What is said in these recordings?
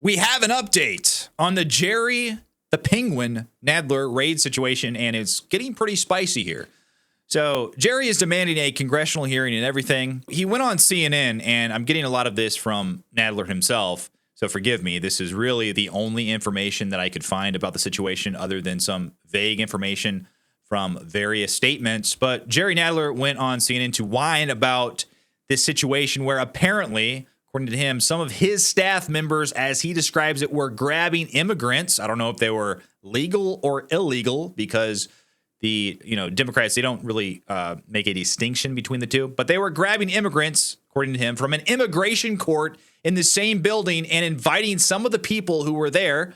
We have an update on the Jerry the Penguin Nadler raid situation, and it's getting pretty spicy here. So Jerry is demanding a congressional hearing and everything. He went on CNN, and I'm getting a lot of this from Nadler himself, so forgive me. This is really the only information that I could find about the situation other than some vague information from various statements. But Jerry Nadler went on CNN to whine about this situation where apparently, according to him, some of his staff members, as he describes it, were grabbing immigrants. I don't know if they were legal or illegal because the Democrats, they don't really make a distinction between the two. But they were grabbing immigrants, according to him, from an immigration court in the same building and inviting some of the people who were there,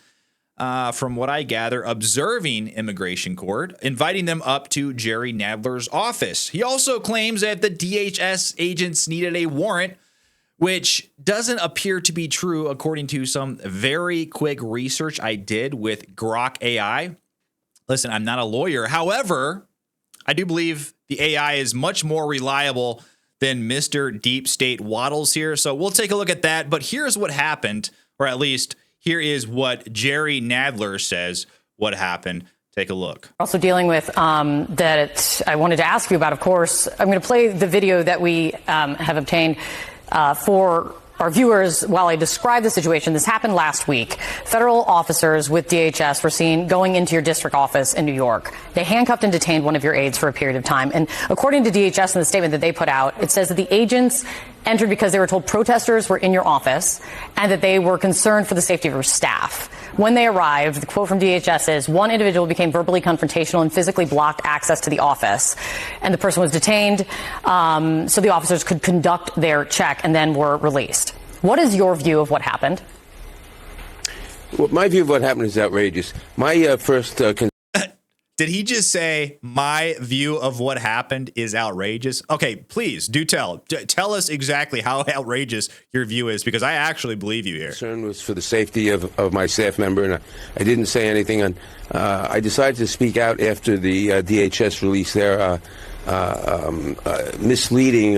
from what I gather, observing immigration court, inviting them up to Jerry Nadler's office. He also claims that the DHS agents needed a warrant, which doesn't appear to be true according to some very quick research I did with Grok AI. Listen, I'm not a lawyer. However, I do believe the AI is much more reliable than Mr. Deep State Waddles here. So we'll take a look at that. But here's what happened, or at least here is what Jerry Nadler says what happened. Take a look. Also dealing with that I wanted to ask you about, of course. I'm going to play the video that we have obtained for our viewers while I describe the situation. This happened last week. Federal officers with DHS were seen going into your district office in New York. They handcuffed and detained one of your aides for a period of time. And according to DHS in the statement that they put out, it says that the agents entered because they were told protesters were in your office and that they were concerned for the safety of your staff. When they arrived, the quote from DHS is, one individual became verbally confrontational and physically blocked access to the office. And the person was detained so the officers could conduct their check and then were released. What is your view of what happened? Well, my view of what happened is outrageous. My first... Did he just say, my view of what happened is outrageous? Okay, please do tell. Tell us exactly how outrageous your view is, because I actually believe you here. Concern was for the safety of my staff member, and I didn't say anything. I decided to speak out after the DHS released their misleading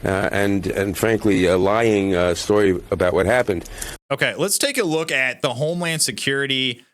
and frankly, lying story about what happened. Okay, let's take a look at the Homeland Security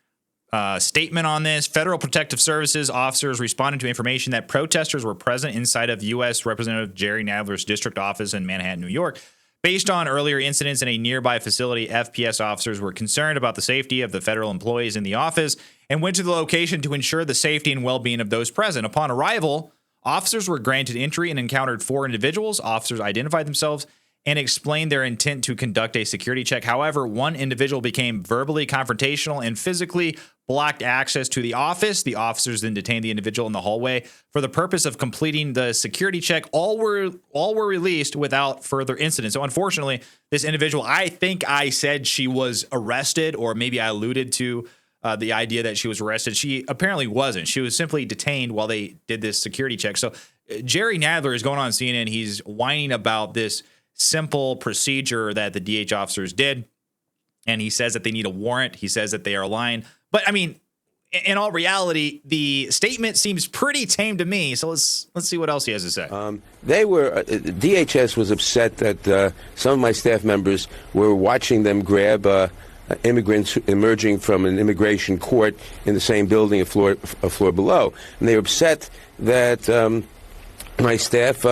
statement on this. Federal Protective Services officers responded to information that protesters were present inside of U.S. Representative Jerry Nadler's district office in Manhattan, New York. Based on earlier incidents in a nearby facility, FPS officers were concerned about the safety of the federal employees in the office and went to the location to ensure the safety and well-being of those present. Upon arrival, officers were granted entry and encountered 4 individuals. Officers identified themselves and explained their intent to conduct a security check. However, one individual became verbally confrontational and physically blocked access to the office. The officers then detained the individual in the hallway for the purpose of completing the security check. All were released without further incident. So unfortunately, this individual, I think I said she was arrested, or maybe I alluded to the idea that she was arrested. She apparently wasn't. She was simply detained while they did this security check. So Jerry Nadler is going on CNN. He's whining about this simple procedure that the DH officers did. And he says that they need a warrant. He says that they are lying. But I mean, in all reality, the statement seems pretty tame to me. So let's see what else he has to say. DHS was upset that some of my staff members were watching them grab immigrants emerging from an immigration court in the same building, a floor below. And they were upset that my staff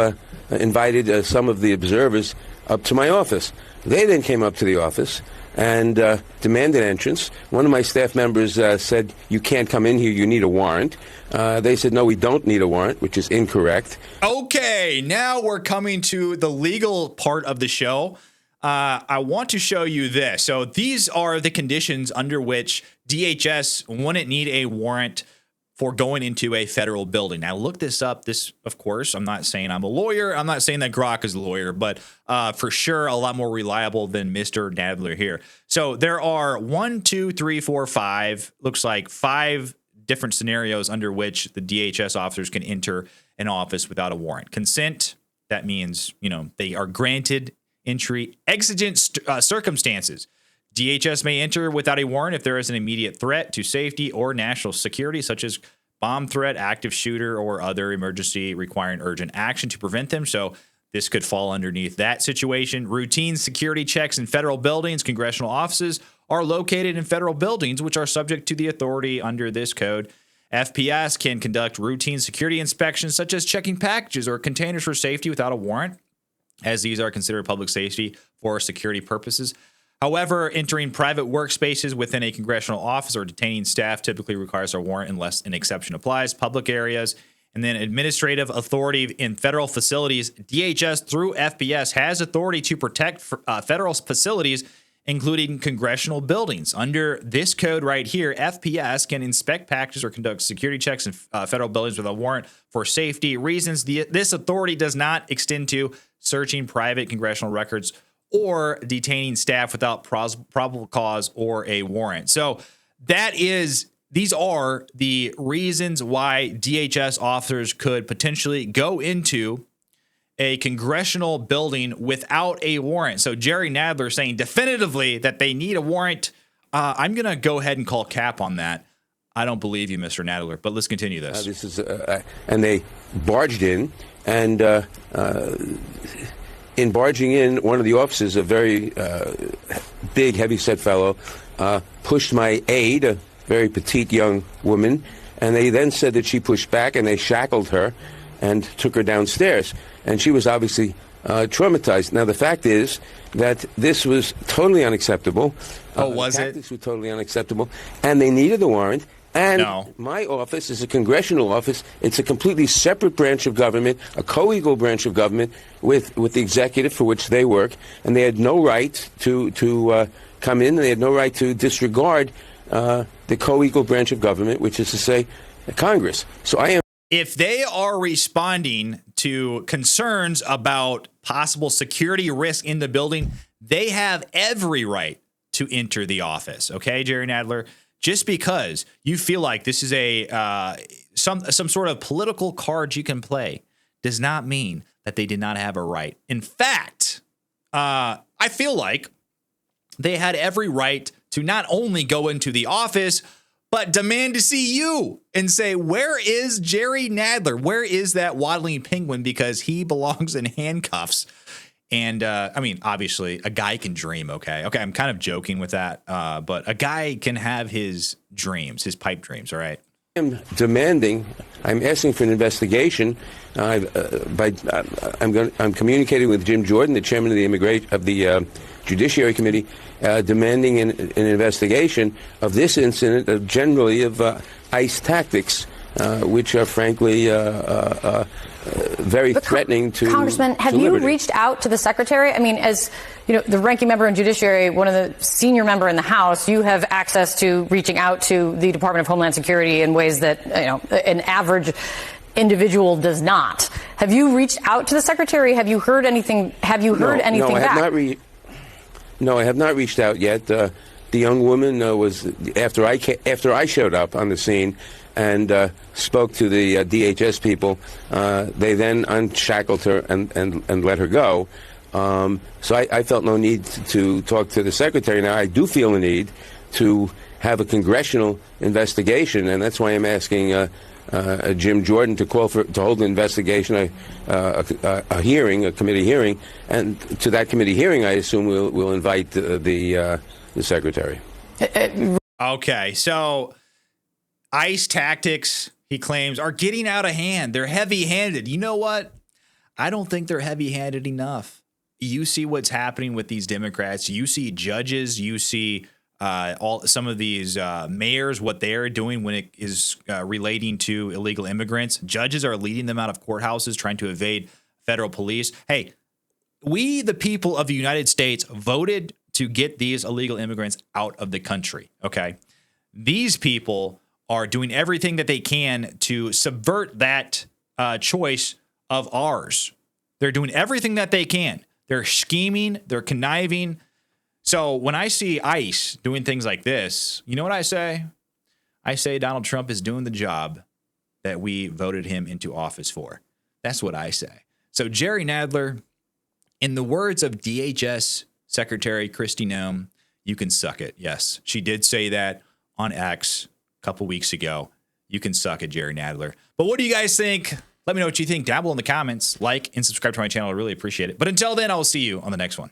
invited some of the observers up to my office. They then came up to the office and demanded entrance. One of my staff members said, "You can't come in here, you need a warrant." They said, "No, we don't need a warrant," which is incorrect. Okay, now we're coming to the legal part of the show. I want to show you this. So these are the conditions under which DHS wouldn't need a warrant for going into a federal building. Now, look this up. This, of course, I'm not saying I'm a lawyer. I'm not saying that Grok is a lawyer, but for sure, a lot more reliable than Mr. Nadler here. So there are 1, 2, 3, 4, 5, looks like 5 different scenarios under which the DHS officers can enter an office without a warrant. Consent, that means, they are granted entry. Exigent circumstances. DHS may enter without a warrant if there is an immediate threat to safety or national security, such as bomb threat, active shooter, or other emergency requiring urgent action to prevent them. So this could fall underneath that situation. Routine security checks in federal buildings, congressional offices, are located in federal buildings, which are subject to the authority under this code. FPS can conduct routine security inspections, such as checking packages or containers for safety without a warrant, as these are considered public safety for security purposes. However, entering private workspaces within a congressional office or detaining staff typically requires a warrant unless an exception applies. Public areas and then administrative authority in federal facilities. DHS through FPS has authority to protect federal facilities, including congressional buildings. Under this code right here, FPS can inspect packages or conduct security checks in federal buildings with a warrant for safety reasons. This authority does not extend to searching private congressional records or detaining staff without probable cause or a warrant. So these are the reasons why DHS officers could potentially go into a congressional building without a warrant. So Jerry Nadler saying definitively that they need a warrant. I'm going to go ahead and call cap on that. I don't believe you, Mr. Nadler, but let's continue this. And they barged in, and in barging in, one of the officers, a very big, heavy-set fellow, pushed my aide, a very petite young woman, and they then said that she pushed back, and they shackled her and took her downstairs. And she was obviously traumatized. Now, the fact is that this was totally unacceptable. Oh, was it? Tactics were totally unacceptable. And they needed the warrant. And no. My office is a congressional office. It's a completely separate branch of government, a co-equal branch of government with the executive for which they work. And they had no right to come in, and they had no right to disregard the co-equal branch of government, which is to say Congress. So I am. If they are responding to concerns about possible security risk in the building, they have every right to enter the office. Okay, Jerry Nadler, just because you feel like this is a some sort of political card you can play does not mean that they did not have a right. In fact, I feel like they had every right to not only go into the office, but demand to see you and say, where is Jerry Nadler? Where is that waddling penguin? Because he belongs in handcuffs. And I mean, obviously, a guy can dream. Okay, I'm kind of joking with that. But a guy can have his dreams, his pipe dreams. All right. I'm asking for an investigation. I'm communicating with Jim Jordan, the chairman of the Judiciary Committee, demanding an investigation of this incident, generally of ICE tactics, which are frankly very threatening to Congressman, have you reached out to the Secretary? I mean, as you know, the ranking member in Judiciary, one of the senior member in the House, you have access to reaching out to the Department of Homeland Security in ways that, you know, an average individual does not. Have you reached out to the Secretary? Have you heard anything? Have you heard anything back? No, I have not reached out yet. The young woman was after I showed up on the scene and spoke to the DHS people. They then unshackled her and let her go. So I felt no need to talk to the Secretary. Now I do feel a need to have a congressional investigation, and that's why I'm asking Jim Jordan to hold an investigation, a hearing, a committee hearing, and to that committee hearing, I assume we'll invite the Secretary. Okay, so ICE tactics, he claims, are getting out of hand. They're heavy-handed. You know what? I don't think they're heavy-handed enough. You see what's happening with these Democrats. You see judges. You see some of these mayors, what they're doing when it is relating to illegal immigrants. Judges are leading them out of courthouses, trying to evade federal police. Hey, we, the people of the United States, voted to get these illegal immigrants out of the country. Okay, these people are doing everything that they can to subvert that choice of ours. They're doing everything that they can. They're scheming. They're conniving. So when I see ICE doing things like this, you know what I say? I say Donald Trump is doing the job that we voted him into office for. That's what I say. So Jerry Nadler, in the words of DHS Secretary Kristi Noem, you can suck it. Yes, she did say that on X a couple weeks ago. You can suck it, Jerry Nadler. But what do you guys think? Let me know what you think down below in the comments. Like and subscribe to my channel. I really appreciate it. But until then, I will see you on the next one.